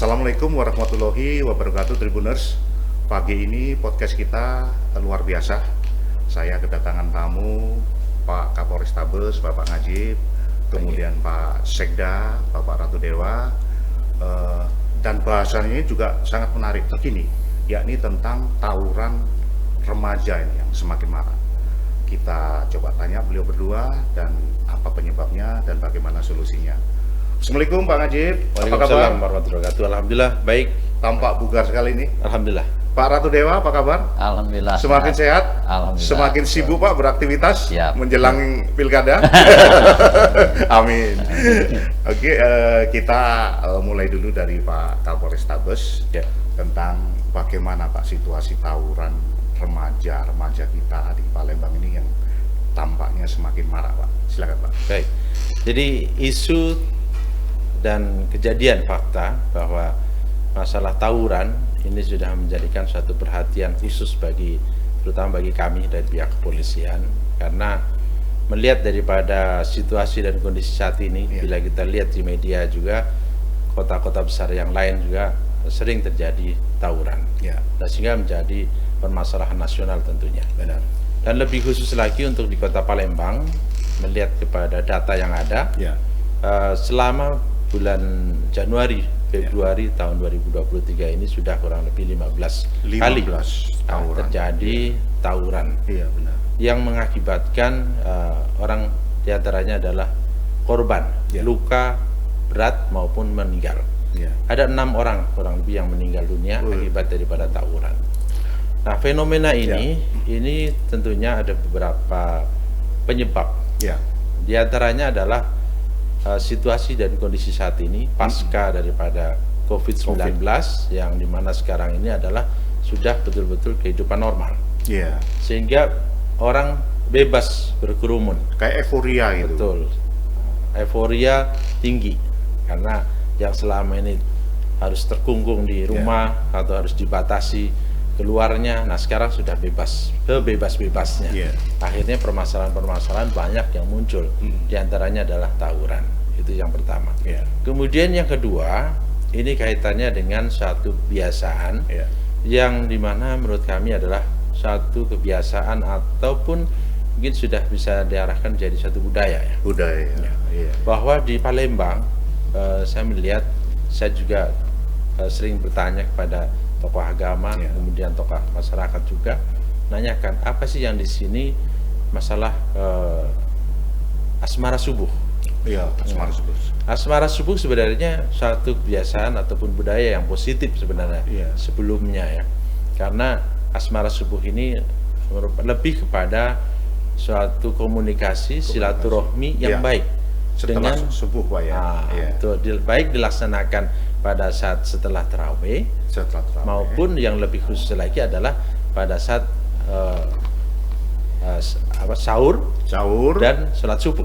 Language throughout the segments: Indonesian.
Assalamualaikum warahmatullahi wabarakatuh Tribuners. Pagi ini podcast kita luar biasa. Saya kedatangan tamu Pak Kapolrestabes Bapak Najib, kemudian Pak Sekda Bapak Ratu Dewa, dan bahasanya juga sangat menarik begini, yakni tentang tawuran remaja ini yang semakin marak. Kita coba tanya beliau berdua dan apa penyebabnya dan bagaimana solusinya. Assalamualaikum Pak Najib, apa kabar? Waalaikumsalam warahmatullahi wabarakatuh. Alhamdulillah baik. Tampak bugar sekali ini. Alhamdulillah. Pak Ratu Dewa, apa kabar? Alhamdulillah. Semakin sehat? Alhamdulillah. Semakin sibuk Pak beraktivitas? Siap. Menjelang pilkada? Amin. Oke, kita mulai dulu dari Pak Kapolrestabes Ya. tentang bagaimana Pak situasi tawuran remaja kita di Palembang ini yang tampaknya semakin marak Pak. Silakan Pak. Baik. Jadi isu dan kejadian fakta bahwa masalah tawuran ini sudah menjadikan suatu perhatian khusus terutama bagi kami dari pihak kepolisian, karena melihat daripada situasi dan kondisi saat ini, bila kita lihat di media juga kota-kota besar yang lain juga sering terjadi tawuran, dan sehingga menjadi permasalahan nasional tentunya. Benar. Dan lebih khusus lagi untuk di Kota Palembang, melihat kepada data yang ada, selama bulan Januari, Februari tahun 2023 ini sudah kurang lebih 15 kali tawuran terjadi tawuran. Iya benar. Yang mengakibatkan orang diantaranya adalah korban luka berat maupun meninggal. Ada 6 orang kurang lebih yang meninggal dunia akibat daripada tawuran. Nah, fenomena ini tentunya ada beberapa penyebab. Di antaranya adalah situasi dan kondisi saat ini pasca daripada COVID-19 yang dimana sekarang ini adalah sudah betul-betul kehidupan normal. Sehingga orang bebas berkerumun. Kayak euforia gitu. Betul. Euforia tinggi karena yang selama ini harus terkungkung di rumah atau harus dibatasi keluarnya, nah sekarang sudah bebas, bebas-bebasnya. Akhirnya permasalahan-permasalahan banyak yang muncul, diantaranya adalah tawuran. Itu yang pertama. Kemudian yang kedua, ini kaitannya dengan suatu kebiasaan yang dimana menurut kami adalah suatu kebiasaan ataupun mungkin sudah bisa diarahkan jadi suatu budaya. Bahwa di Palembang, saya melihat, saya juga sering bertanya kepada tokoh agama, kemudian tokoh masyarakat juga, nanyakan apa sih yang di sini masalah asmara subuh. Asmara subuh sebenarnya suatu kebiasaan ataupun budaya yang positif sebenarnya sebelumnya ya, karena asmara subuh ini lebih kepada suatu komunikasi silaturahmi yang baik setelah dengan subuh Pak itu baik dilaksanakan pada saat setelah tarawih maupun yang lebih khusus lagi adalah pada saat sahur dan sholat subuh.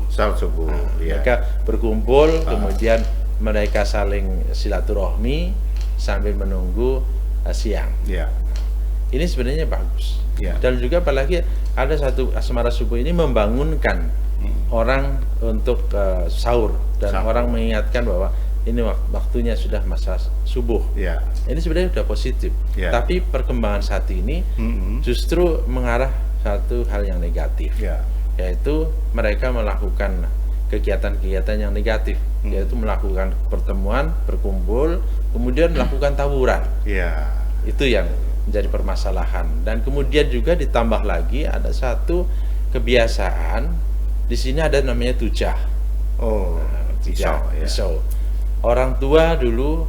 Mereka berkumpul, kemudian mereka saling silaturahmi sambil menunggu siang. Ini sebenarnya bagus. Dan juga apalagi ada satu asmara subuh ini membangunkan orang untuk sahur dan orang mengingatkan bahwa ini waktunya sudah masa subuh. Ini sebenarnya sudah positif. Tapi perkembangan saat ini justru mengarah satu hal yang negatif, yaitu mereka melakukan kegiatan-kegiatan yang negatif, yaitu melakukan pertemuan, berkumpul, kemudian melakukan tawuran. Itu yang menjadi permasalahan. Dan kemudian juga ditambah lagi ada satu kebiasaan di sini ada namanya tujah. Pisau. Orang tua dulu,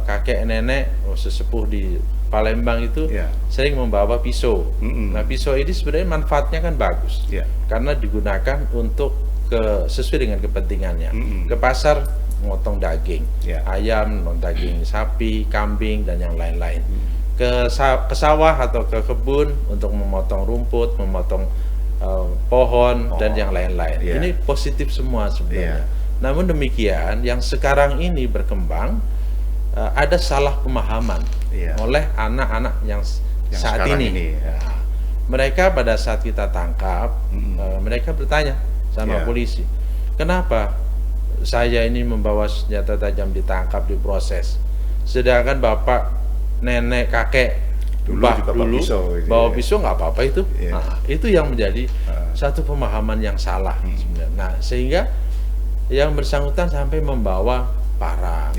kakek nenek sesepuh di Palembang itu sering membawa pisau. Nah, pisau ini sebenarnya manfaatnya kan bagus, karena digunakan untuk sesuai dengan kepentingannya. Ke pasar memotong daging ayam, daging sapi, kambing dan yang lain-lain. Ke sawah atau ke kebun untuk memotong rumput, memotong pohon dan yang lain-lain. Ini positif semua sebenarnya. Namun demikian, yang sekarang ini berkembang ada salah pemahaman oleh anak-anak yang saat ini. Mereka pada saat kita tangkap, mereka bertanya sama polisi, kenapa saya ini membawa senjata tajam ditangkap, diproses, sedangkan bapak, nenek, kakek dulu bawa pisau nggak apa-apa itu. Nah, itu yang menjadi satu pemahaman yang salah sebenarnya. Nah, sehingga yang bersangkutan sampai membawa parang,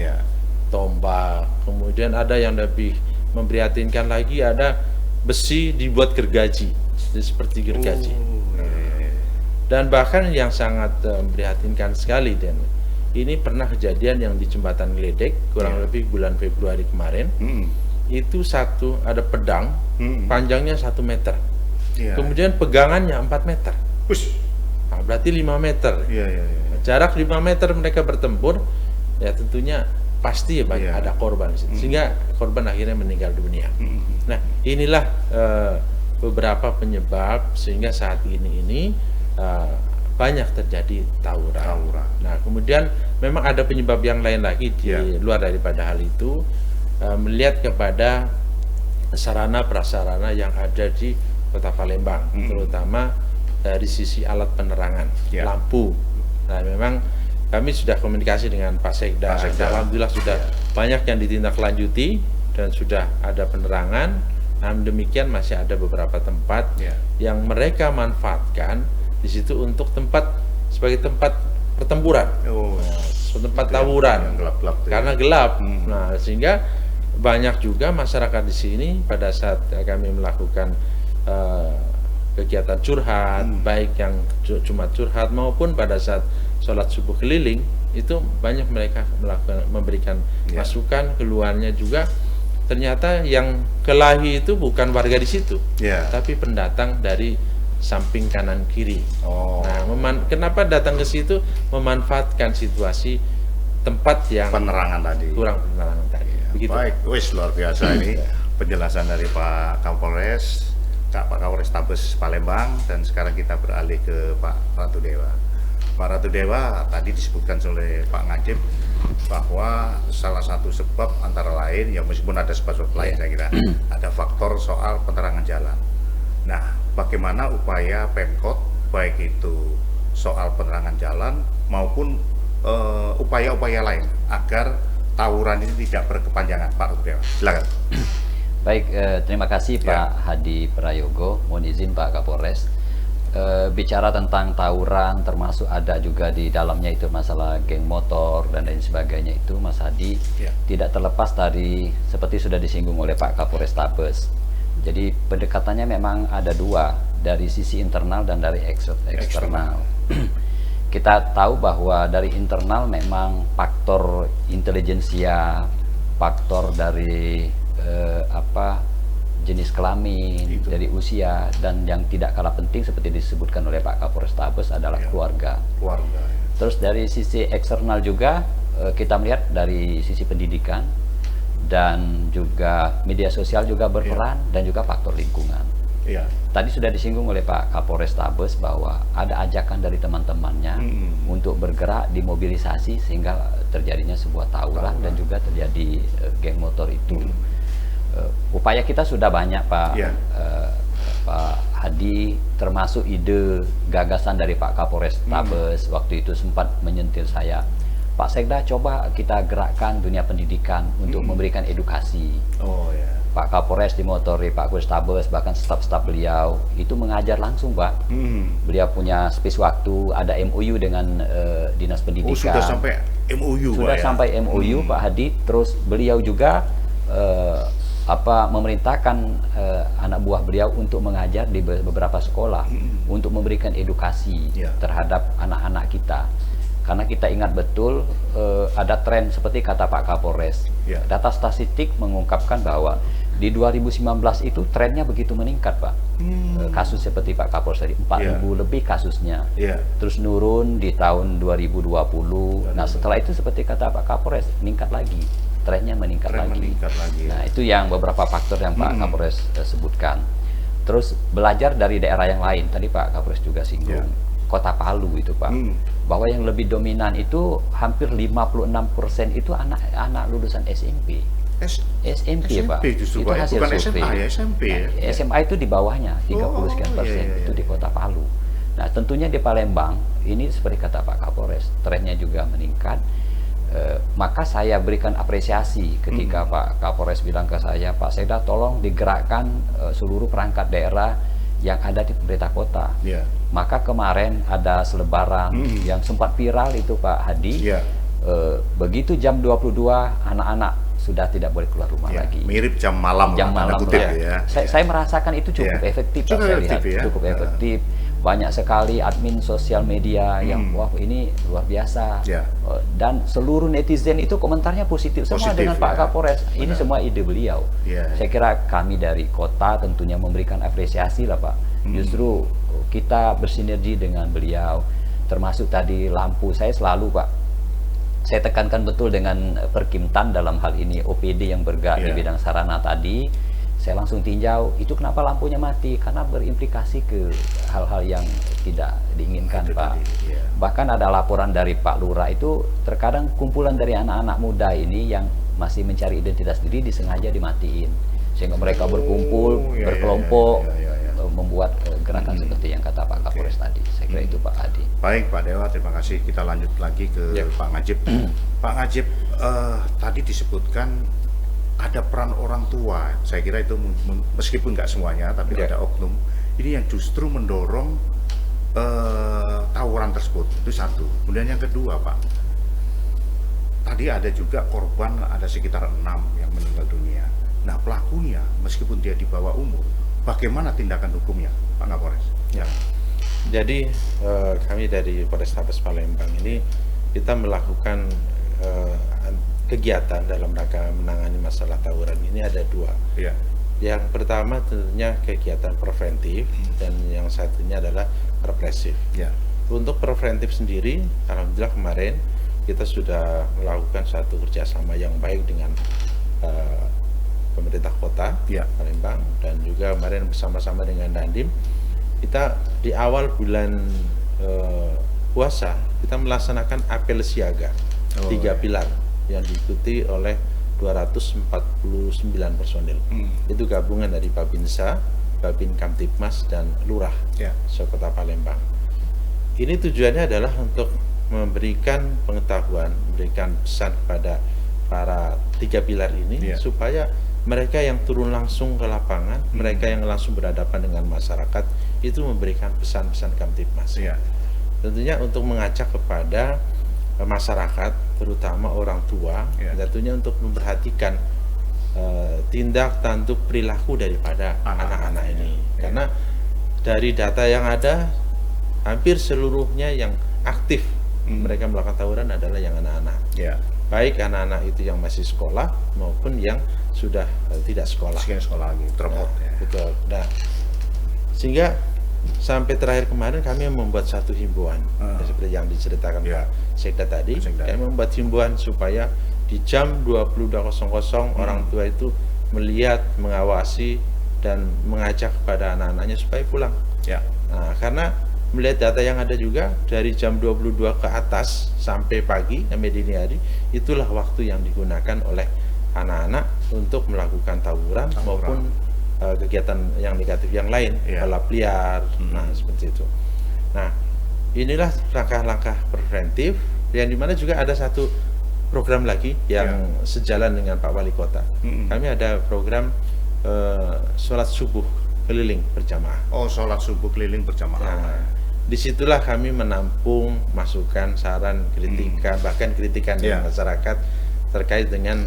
tombak, kemudian ada yang lebih memprihatinkan lagi, ada besi dibuat gergaji, seperti gergaji. Dan bahkan yang sangat memprihatinkan sekali, dan ini pernah kejadian yang di Jembatan Gledek kurang lebih bulan Februari kemarin. Itu ada pedang panjangnya 1 meter, kemudian pegangannya 4 meter. Nah, berarti 5 meter. Jarak 5 meter mereka bertempur, ya tentunya pasti ada korban di situ. Sehingga korban akhirnya meninggal dunia. Nah, inilah beberapa penyebab sehingga saat ini banyak terjadi tawuran. Nah, kemudian memang ada penyebab yang lain lagi di luar daripada hal itu, melihat kepada sarana prasarana yang ada di Kota Palembang, terutama dari sisi alat penerangan, lampu. Nah, memang kami sudah komunikasi dengan Pak Sekda. Alhamdulillah sudah banyak yang ditindaklanjuti dan sudah ada penerangan. Namun demikian masih ada beberapa tempat yang mereka manfaatkan di situ untuk sebagai tempat pertempuran, tempat tawuran, karena gelap. Nah, sehingga banyak juga masyarakat di sini pada saat kami melakukan kegiatan curhat, baik yang Jumat curhat maupun pada saat sholat subuh keliling, itu banyak mereka memberikan masukan. Keluarnya juga ternyata yang kelahi itu bukan warga di situ, tapi pendatang dari samping kanan kiri. Nah, kenapa datang ke situ? Memanfaatkan situasi tempat yang penerangan tadi, kurang penerangan tadi. Begitu. Baik, luar biasa ini penjelasan dari Pak Kapolres, Pak Kapolres Tabes Palembang, dan sekarang kita beralih ke Pak Ratu Dewa. Pak Ratu Dewa, tadi disebutkan oleh Pak Ngajib bahwa salah satu sebab antara lain, ya meskipun ada sebab lain saya kira, ada faktor soal penerangan jalan. Nah, bagaimana upaya Pemkot, baik itu soal penerangan jalan maupun upaya-upaya lain agar tawuran ini tidak berkepanjangan, Pak Ratu Dewa? Silakan. Baik, terima kasih Pak Hadi Prayogo. Mohon izin Pak Kapolres, bicara tentang tawuran, termasuk ada juga di dalamnya itu masalah geng motor dan lain sebagainya, itu Mas Hadi tidak terlepas dari seperti sudah disinggung oleh Pak Kapolres Tabes. Jadi pendekatannya memang ada dua, dari sisi internal dan dari eksternal. Kita tahu bahwa dari internal memang faktor intelijensia, faktor dari jenis kelamin, dari usia, dan yang tidak kalah penting seperti disebutkan oleh Pak Kapolres Tabes adalah keluarga. Terus dari sisi eksternal juga kita melihat dari sisi pendidikan dan juga media sosial juga berperan, dan juga faktor lingkungan. Tadi sudah disinggung oleh Pak Kapolres Tabes bahwa ada ajakan dari teman-temannya untuk bergerak dimobilisasi sehingga terjadinya sebuah tawuran dan juga terjadi geng motor itu. Upaya kita sudah banyak Pak Hadi, termasuk ide gagasan dari Pak Kapolres Tabes. Waktu itu sempat menyentil saya, Pak Sekda, coba kita gerakkan dunia pendidikan untuk memberikan edukasi. Pak Kapolres dimotori Pak Kapolres Tabes, bahkan staf-staf beliau itu mengajar langsung, Pak. Beliau punya space waktu, ada MOU dengan Dinas Pendidikan. Sudah sampai MOU, sudah sampai MOU, Pak Hadi. Terus beliau juga memerintahkan anak buah beliau untuk mengajar di beberapa sekolah untuk memberikan edukasi terhadap anak-anak kita. Karena kita ingat betul ada tren seperti kata Pak Kapolres. Data statistik mengungkapkan bahwa di 2019 itu trennya begitu meningkat, Pak. Kasus seperti Pak Kapolres tadi, 4.000 lebih kasusnya. Terus nurun di tahun 2020. Nah, setelah itu seperti kata Pak Kapolres, meningkat lagi. Trennya meningkat lagi. Nah, itu yang beberapa faktor yang Pak Kapolres sebutkan. Terus belajar dari daerah yang lain. Tadi Pak Kapolres juga singgung. Kota Palu itu, Pak. Bahwa yang lebih dominan itu hampir 56% itu anak-anak lulusan SMP. SMP, Pak. Justru, itu hasil bukan survei. SMA, ya, SMP. Nah, SMA itu di bawahnya 30% itu di Kota Palu. Nah, tentunya di Palembang ini seperti kata Pak Kapolres, trennya juga meningkat. Maka saya berikan apresiasi ketika Pak Kapolres bilang ke saya, Pak Sekda tolong digerakkan seluruh perangkat daerah yang ada di pemerintah kota. Maka kemarin ada selebaran yang sempat viral itu Pak Hadi. Begitu jam 22 anak-anak sudah tidak boleh keluar rumah lagi. Mirip jam malam. Jam malam ya. Saya merasakan itu cukup efektif. Saya lihat cukup efektif. Banyak sekali admin sosial media yang wah ini luar biasa. Dan seluruh netizen itu komentarnya positif semua dengan Pak Kapolres. Ini semua ide beliau. Saya kira kami dari kota tentunya memberikan apresiasi lah Pak. Justru kita bersinergi dengan beliau. Termasuk tadi lampu, saya selalu Pak, saya tekankan betul dengan Perkimtan dalam hal ini OPD yang bergerak di bidang sarana tadi. Saya langsung tinjau, itu kenapa lampunya mati? Karena berimplikasi ke hal-hal yang tidak diinginkan Pak. Bahkan ada laporan dari Pak Lurah itu, terkadang kumpulan dari anak-anak muda ini yang masih mencari identitas diri disengaja dimatiin. Sehingga mereka berkumpul, berkelompok, membuat gerakan seperti yang kata Pak Kapolres tadi. Saya kira itu Pak Adi. Baik Pak Dewa, terima kasih. Kita lanjut lagi ke Pak Ngajib. Pak Ngajib, tadi disebutkan ada peran orang tua. Saya kira itu meskipun nggak semuanya, tapi ada oknum. Ini yang justru mendorong tawuran tersebut. Itu satu. Kemudian yang kedua Pak, tadi ada juga korban, ada sekitar 6 yang meninggal dunia. Nah pelakunya, meskipun dia di bawah umur, bagaimana tindakan hukumnya Pak Kapolres? Jadi kami dari Polrestabes Palembang ini kita melakukan kegiatan dalam rangka menangani masalah tawuran ini ada 2. Yang pertama tentunya kegiatan preventif dan yang satunya adalah represif. Untuk preventif sendiri, alhamdulillah kemarin kita sudah melakukan satu kerjasama yang baik dengan pemerintah kota Palembang dan juga kemarin bersama-sama dengan Dandim. Kita di awal bulan puasa kita melaksanakan apel siaga 3 pilar yang diikuti oleh 249 personil. Itu gabungan dari Babinsa, Babin Kamtipmas dan Lurah Sekota Palembang. Ini tujuannya adalah untuk memberikan pengetahuan, memberikan pesan kepada para 3 pilar ini supaya mereka yang turun langsung ke lapangan, mereka yang langsung berhadapan dengan masyarakat itu memberikan pesan-pesan Kamtipmas. Tentunya untuk mengajak kepada masyarakat, terutama orang tua, tentunya untuk memperhatikan tindak tanduk perilaku daripada anak-anak ini. Karena dari data yang ada, hampir seluruhnya yang aktif mereka melakukan tawuran adalah yang anak-anak. Baik anak-anak itu yang masih sekolah maupun yang sudah tidak sekolah. Sekolah lagi, dropot. Betul. Nah, sehingga sampai terakhir kemarin kami membuat satu himbauan seperti yang diceritakan Pak Sekda tadi. Kami membuat himbauan supaya di jam 22.00 orang tua itu melihat, mengawasi dan mengajak kepada anak-anaknya supaya pulang. Nah, karena melihat data yang ada juga dari jam 22 ke atas sampai pagi sampai dini hari, itulah waktu yang digunakan oleh anak-anak untuk melakukan tawuran maupun kegiatan yang negatif yang lain, balap liar, nah seperti itu. Nah, inilah langkah-langkah preventif yang dimana juga ada satu program lagi yang sejalan dengan Pak Wali Kota. Kami ada program sholat subuh keliling berjamaah. Sholat subuh keliling berjamaah. Nah, disitulah kami menampung masukan, saran, kritikan, bahkan kritikan dari masyarakat terkait dengan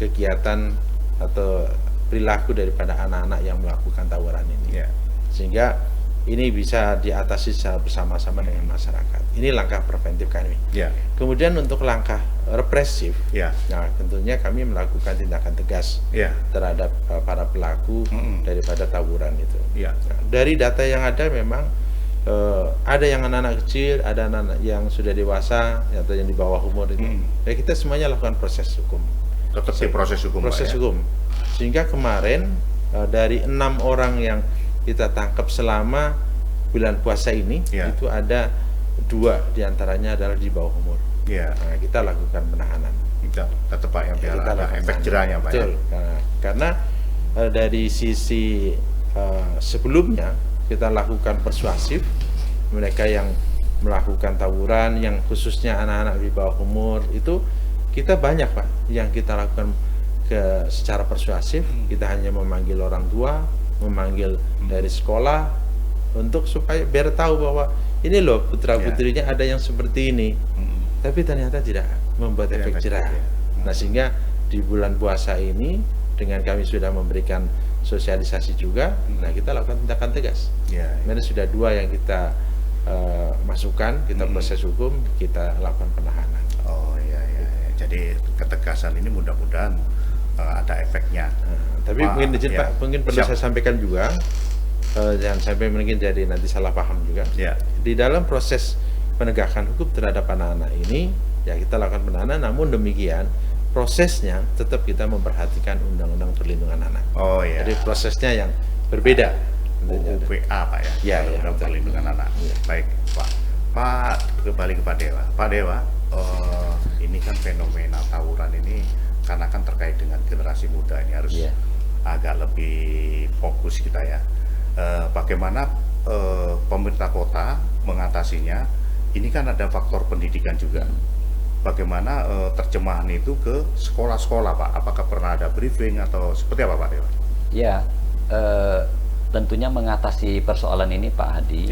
kegiatan atau perilaku daripada anak-anak yang melakukan tawuran ini, sehingga ini bisa diatasi secara bersama-sama dengan masyarakat. Ini langkah preventif kami. Kemudian untuk langkah represif, nah tentunya kami melakukan tindakan tegas terhadap para pelaku daripada tawuran itu. Nah, dari data yang ada memang ada yang anak-anak kecil, ada anak-anak yang sudah dewasa atau yang di bawah umur itu. Ya kita semuanya lakukan proses hukum. Tetap di proses hukum. Proses hukum. Sehingga kemarin dari 6 orang yang kita tangkap selama bulan puasa ini, itu ada 2 diantaranya adalah di bawah umur. Nah, kita lakukan penahanan. Tetap Pak yang ada efek jerahnya Pak. Betul. Karena dari sisi sebelumnya kita lakukan persuasif, mereka yang melakukan tawuran, yang khususnya anak-anak di bawah umur itu kita banyak Pak yang kita lakukan secara persuasif. Kita hanya memanggil orang tua, memanggil dari sekolah untuk supaya biar tahu bahwa ini loh putra putrinya ada yang seperti ini, tapi ternyata tidak membuat efek jerah. Nah, sehingga di bulan puasa ini dengan kami sudah memberikan sosialisasi juga, nah kita lakukan tindakan tegas. Memang sudah 2 yang kita masukkan, kita proses hukum, kita lakukan penahanan. Oh iya. Jadi ketegasan ini mudah-mudahan ada efeknya. Tapi mungkin izin Pak, mungkin perlu saya sampaikan juga, jangan sampai mungkin jadi nanti salah paham juga. Di dalam proses penegakan hukum terhadap anak-anak ini, ya kita lakukan penahanan, namun demikian prosesnya tetap kita memperhatikan Undang-Undang Perlindungan Anak. Jadi prosesnya yang berbeda. UPA Pak ya? Undang Perlindungan Anak. Baik Pak, kembali ke Pak Dewa. Pak Dewa, ini kan fenomena tawuran ini karena kan terkait dengan generasi muda, ini harus agak lebih fokus kita ya. Bagaimana pemerintah kota mengatasinya? Ini kan ada faktor pendidikan juga. Bagaimana terjemahan itu ke sekolah-sekolah Pak? Apakah pernah ada briefing atau seperti apa Pak Dewa? Ya, tentunya mengatasi persoalan ini Pak Hadi,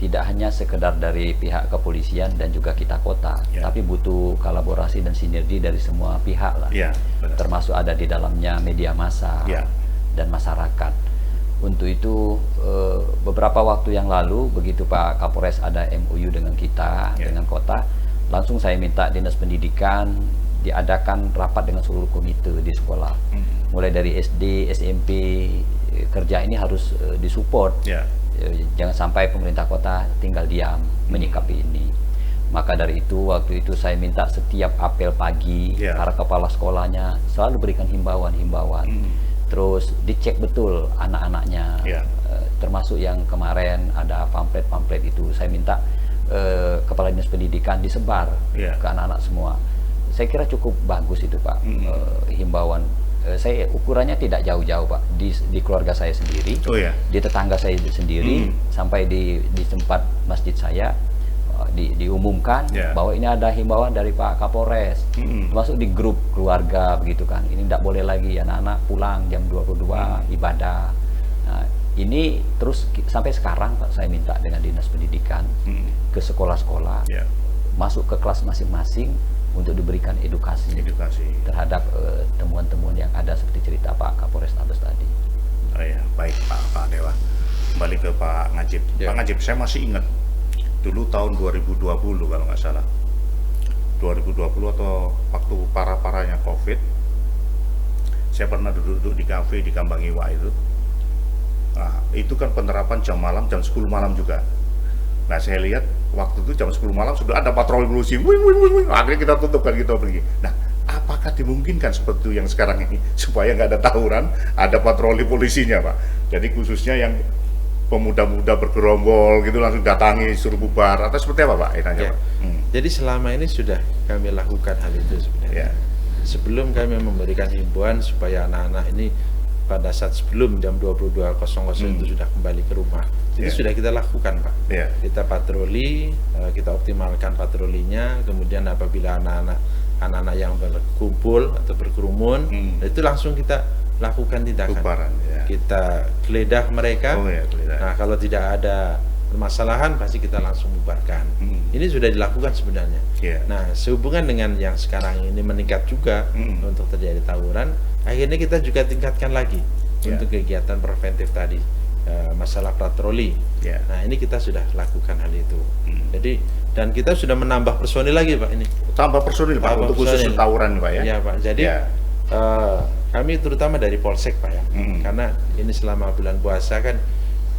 tidak hanya sekedar dari pihak kepolisian dan juga kita kota, tapi butuh kolaborasi dan sinergi dari semua pihak lah, termasuk ada di dalamnya media massa dan masyarakat. Untuk itu beberapa waktu yang lalu begitu Pak Kapolres ada MOU dengan kita, dengan kota, langsung saya minta Dinas Pendidikan diadakan rapat dengan seluruh komite di sekolah, mulai dari SD, SMP, kerja ini harus disupport. Jangan sampai pemerintah kota tinggal diam menyikapi ini. Maka dari itu waktu itu saya minta setiap apel pagi para kepala sekolahnya selalu berikan himbauan-himbauan. Terus dicek betul anak-anaknya, termasuk yang kemarin ada pamflet-pamflet itu saya minta kepala dinas pendidikan disebar ke anak-anak semua. Saya kira cukup bagus itu Pak, himbauan. Saya ukurannya tidak jauh-jauh Pak, di keluarga saya sendiri, di tetangga saya sendiri, sampai di tempat masjid saya diumumkan bahwa ini ada himbauan dari Pak Kapolres, termasuk di grup keluarga begitu kan. Ini tidak boleh lagi anak-anak pulang jam 22 ibadah. Nah, ini terus sampai sekarang Pak, saya minta dengan Dinas Pendidikan ke sekolah-sekolah, masuk ke kelas masing-masing untuk diberikan edukasi terhadap temuan-temuan yang ada seperti cerita Pak Kapolres Tabes tadi. Baik Pak Dewa. Kembali ke Pak Ngajib. Pak Ngajib, saya masih ingat dulu tahun 2020 kalau nggak salah. 2020 atau waktu parah-parahnya COVID, saya pernah duduk di kafe di Kambang Iwa itu. Nah, itu kan penerapan jam malam, jam 10 malam juga. Nah, saya lihat waktu itu jam 10 malam sudah ada patroli polisi, akhirnya kita tutup kan, kita pergi. Nah, apakah dimungkinkan seperti itu yang sekarang ini supaya nggak ada tawuran, ada patroli polisinya Pak? Jadi khususnya yang pemuda-muda bergerombol gitu langsung datangi suruh bubar atau seperti apa Pak? Pak. Jadi selama ini sudah kami lakukan hal itu sebenarnya. Sebelum kami memberikan himbauan supaya anak-anak ini pada saat sebelum jam 22.00 itu sudah kembali ke rumah, itu sudah kita lakukan Pak. Kita patroli, kita optimalkan patrolinya, kemudian apabila anak-anak yang berkumpul atau berkerumun, itu langsung kita lakukan tindakan. Bubaran, kita geledah mereka. Nah, kalau tidak ada permasalahan pasti kita langsung bubarkan. Ini sudah dilakukan sebenarnya. Nah, sehubungan dengan yang sekarang ini meningkat juga untuk terjadi tawuran, akhirnya kita juga tingkatkan lagi untuk kegiatan preventif tadi, masalah patroli. Nah, ini kita sudah lakukan hal itu. Jadi, dan kita sudah menambah personil lagi Pak ini. Tambah personil Pak untuk khusus tawuran Pak ya? Iya Pak. Jadi kami terutama dari Polsek Pak ya, karena ini selama bulan puasa kan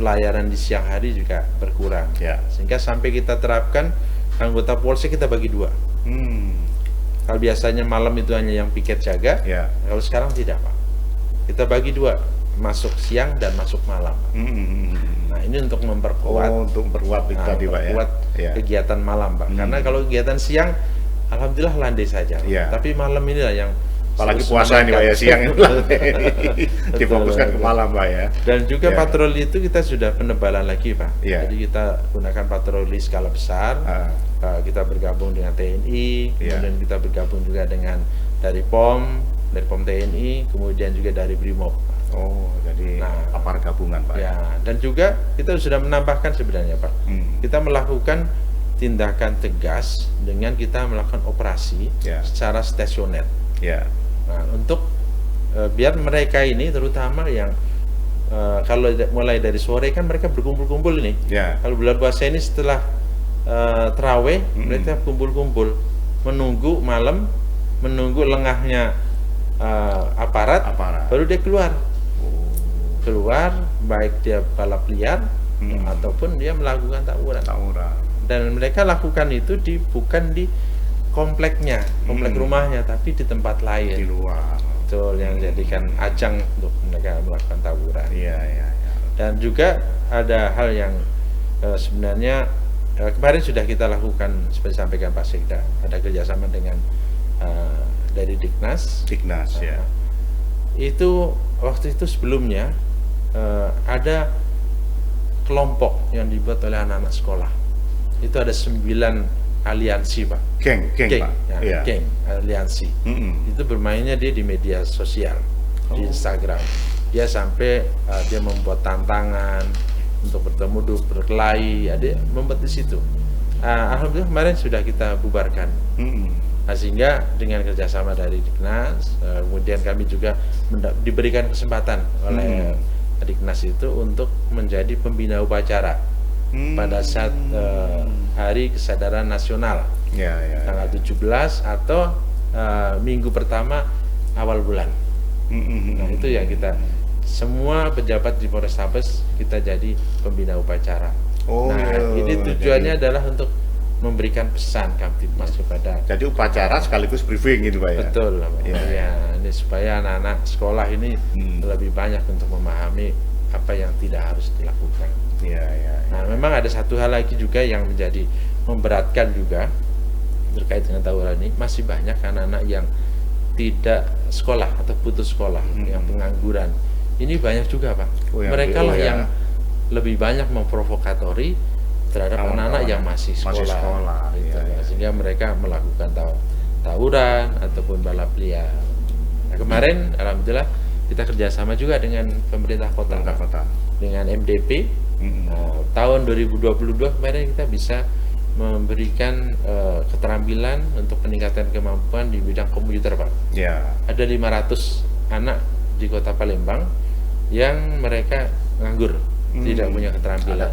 pelayanan di siang hari juga berkurang, sehingga sampai kita terapkan anggota Polsek kita bagi 2. Kalau biasanya malam itu hanya yang piket jaga, kalau sekarang tidak Pak, kita bagi 2, masuk siang dan masuk malam. Nah, ini untuk memperkuat, tadi Pak ya, kegiatan malam Pak, karena kalau kegiatan siang alhamdulillah landai saja, tapi malam inilah yang Apalagi puasa ini Pak ya, siang itu difokuskan ke malam Pak ya. Dan juga patroli itu kita sudah penebalan lagi Pak. Jadi kita gunakan patroli skala besar. Kita bergabung dengan TNI, kemudian kita bergabung juga dengan dari POM TNI, kemudian juga dari BRIMOB. Oh, jadi aparat gabungan Pak. Ya, dan juga kita sudah menambahkan sebenarnya Pak. Kita melakukan tindakan tegas dengan kita melakukan operasi secara stasioner. Nah, untuk biar mereka ini terutama yang kalau mulai dari sore kan mereka berkumpul-kumpul ini. Kalau bulan puasa ini setelah terawih mereka kumpul-kumpul menunggu malam, menunggu lengahnya aparat, baru dia keluar baik dia balap liar ataupun dia melakukan tawuran. Dan mereka lakukan itu bukan di komplek rumahnya, tapi di tempat lain, di luar. Betul, yang jadikan ajang untuk mereka melakukan tawuran. Dan juga ada hal yang sebenarnya kemarin sudah kita lakukan seperti sampaikan Pak Sekda, ada kerjasama dengan dari Dignas. Itu waktu itu sebelumnya ada kelompok yang dibuat oleh anak-anak sekolah. Itu ada 9 aliansi Pak. Geng Pak. Geng aliansi. Itu bermainnya dia di media sosial, di Instagram. Dia sampai dia membuat tantangan untuk bertemu, berkelahi, dia membuat di situ. Alhamdulillah kemarin sudah kita bubarkan. Nah, sehingga dengan kerjasama dari Dignas, kemudian kami juga diberikan kesempatan oleh Dignas itu untuk menjadi pembina upacara pada saat Hari Kesadaran Nasional tanggal 17 atau minggu pertama awal bulan. Nah, itu yang kita semua pejabat di Polrestabes kita jadi pembina upacara. Ini tujuannya adalah untuk memberikan pesan Kamtibmas kepada. Jadi upacara sekaligus briefing gitu Pak ya. Betul, ini supaya anak-anak sekolah ini lebih banyak untuk memahami apa yang tidak harus dilakukan. Nah, memang ada satu hal lagi juga yang menjadi memberatkan juga terkait dengan tawuran ini, masih banyak anak-anak yang tidak sekolah atau putus sekolah, yang pengangguran. Ini banyak juga Pak. Mereka lah yang lebih banyak memprovokatori terhadap anak-anak yang masih sekolah gitu. Sehingga mereka melakukan tawuran ataupun balap liar. Nah, kemarin alhamdulillah kita kerjasama juga dengan pemerintah kota. Dengan MDP. Tahun 2022 kemarin kita bisa memberikan keterampilan untuk peningkatan kemampuan di bidang komputer Pak. Ada 500 anak di Kota Palembang yang mereka nganggur, tidak punya keterampilan.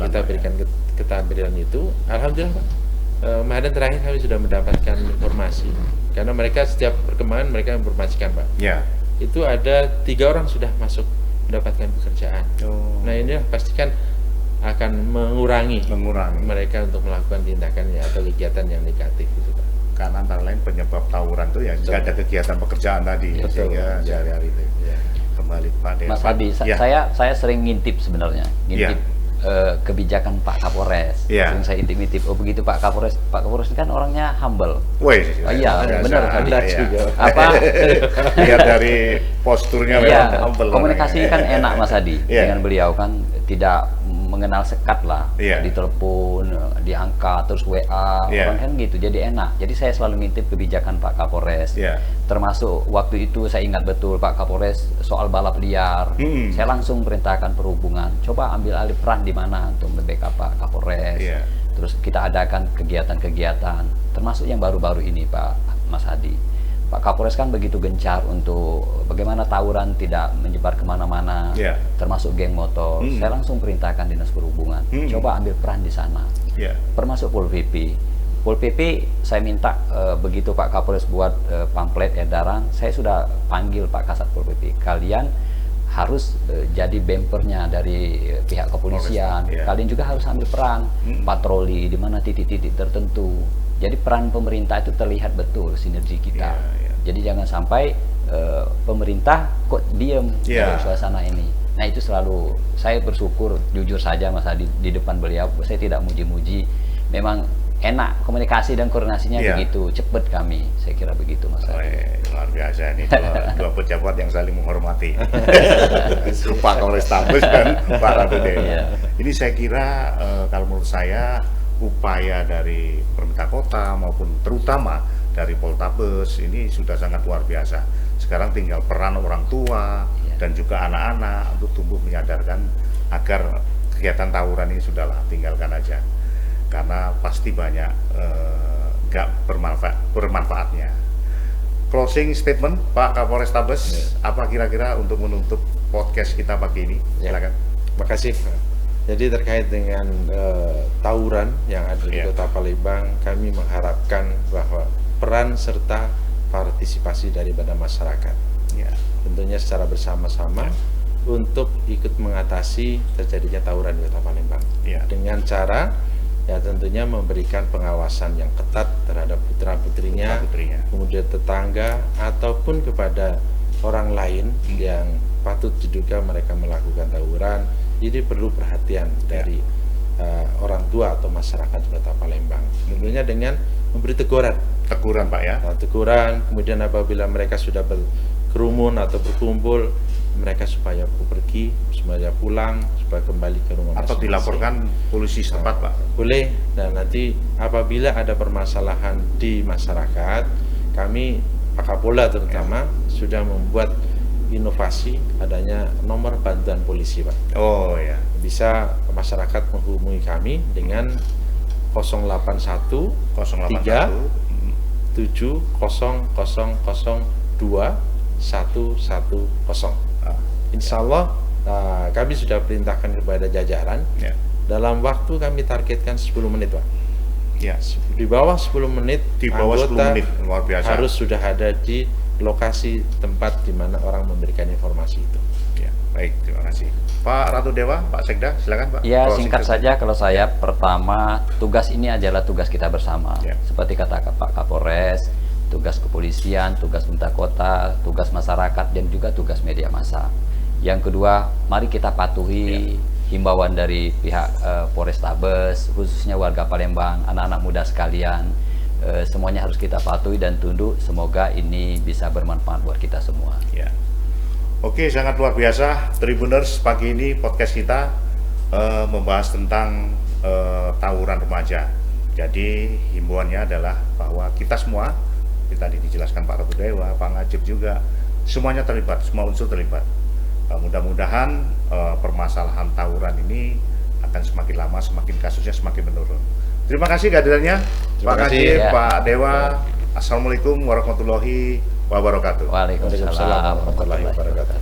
Kita berikan keterampilan itu, alhamdulillah Pak. Kemarin terakhir kami sudah mendapatkan informasi, karena mereka setiap perkembangan mereka informasikan Pak. Itu ada 3 orang sudah masuk mendapatkan pekerjaan. Nah, ini pastikan akan mengurangi mereka untuk melakukan tindakan atau kegiatan yang negatif itu Pak. Karena antara lain penyebab tawuran itu ya nggak ada kegiatan pekerjaan tadi, sehingga sehari-hari itu. Kembali Pak Devan. Mas Adi, saya sering ngintip sebenarnya, kebijakan Pak Kapolres. Sering saya intip-intip. Oh begitu Pak Kapolres ini kan orangnya humble. Benar Adi. Lihat dari posturnya memang humble. Komunikasi kan enak Mas Adi dengan beliau kan, tidak mengenal sekat lah, ditelepon, diangkat, terus WA, orang kan gitu, jadi enak. Jadi saya selalu ngintip kebijakan Pak Kapolres. Termasuk waktu itu saya ingat betul Pak Kapolres soal balap liar, saya langsung perintahkan perhubungan, coba ambil alih peran di mana untuk membackup Pak Kapolres. Terus kita adakan kegiatan-kegiatan, termasuk yang baru-baru ini Pak Mas Hadi. Pak Kapolres kan begitu gencar untuk bagaimana tawuran tidak menyebar kemana-mana, termasuk geng motor. Saya langsung perintahkan Dinas Perhubungan, coba ambil peran di sana, termasuk Pol PP. Pol PP saya minta begitu Pak Kapolres buat pamflet edaran, saya sudah panggil Pak Kasat Pol PP, kalian harus jadi bempernya dari pihak kepolisian, kalian juga harus ambil peran patroli di mana titik-titik tertentu. Jadi peran pemerintah itu terlihat betul sinergi kita. Jadi jangan sampai pemerintah kok diem dari suasana ini. Nah itu selalu saya bersyukur, jujur saja Mas Adi, di depan beliau saya tidak muji-muji. Memang enak komunikasi dan koordinasinya begitu cepet kami, saya kira begitu Mas. Luar biasa ini dua pejabat yang saling menghormati. Pak Kapolres Tabes dan Pak Ratu Dewa. Ini saya kira kalau menurut saya upaya dari pemerintah kota maupun terutama dari Poltabes ini sudah sangat luar biasa. Sekarang tinggal peran orang tua dan juga anak-anak untuk tumbuh menyadarkan agar kegiatan tawuran ini sudahlah tinggalkan aja. Karena pasti banyak nggak bermanfaatnya. Closing statement Pak Kapolres Tabes, apa kira-kira untuk menutup podcast kita pagi ini? Silakan. Makasih. Jadi terkait dengan tawuran yang ada di Kota Palembang, kami mengharapkan bahwa peran serta partisipasi daripada masyarakat, tentunya secara bersama-sama untuk ikut mengatasi terjadinya tawuran di Kota Palembang dengan cara tentunya memberikan pengawasan yang ketat terhadap putra-putrinya, kemudian tetangga ataupun kepada orang lain yang patut diduga mereka melakukan tawuran. Jadi perlu perhatian dari orang tua atau masyarakat Kota Palembang. Tentunya dengan memberi teguran Pak ya. Teguran, kemudian apabila mereka sudah berkerumun atau berkumpul, mereka supaya pergi, supaya pulang, supaya kembali ke rumah atau masing-masing. Dilaporkan polisi setempat Pak. Boleh, dan nanti apabila ada permasalahan di masyarakat, kami Pak Kapolda terutama sudah membuat inovasi adanya nomor bantuan polisi Pak. Bisa masyarakat menghubungi kami dengan 081 3 7 0 0 0 2 110. Insya Allah kami sudah perintahkan kepada jajaran dalam waktu kami targetkan 10 menit Pak. Di bawah 10 menit anggota 10 menit. Luar biasa. Harus sudah ada di lokasi tempat di mana orang memberikan informasi itu. Baik, terima kasih. Pak Ratu Dewa, Pak Sekda, silakan Pak. Ya, singkat saja kalau saya, pertama tugas ini adalah tugas kita bersama. Seperti kata Pak Kapolres, tugas kepolisian, tugas pemerintah kota, tugas masyarakat, dan juga tugas media massa. Yang kedua, mari kita patuhi himbauan dari pihak Polrestabes, khususnya warga Palembang, anak-anak muda sekalian. Semuanya harus kita patuhi dan tunduk. Semoga ini bisa bermanfaat buat kita semua. Oke, sangat luar biasa Tribuners, pagi ini podcast kita membahas tentang tawuran remaja. Jadi himbauannya adalah bahwa kita semua, tadi dijelaskan Pak Ratu Dewa, Pak Ngajib juga, semuanya terlibat, semua unsur terlibat. Mudah-mudahan permasalahan tawuran ini akan semakin lama, semakin kasusnya semakin menurun. Terima kasih kehadirannya Pak Ngajib, Pak Dewa. Assalamualaikum warahmatullahi wabarakatuh. Waalaikumsalam warahmatullahi wabarakatuh.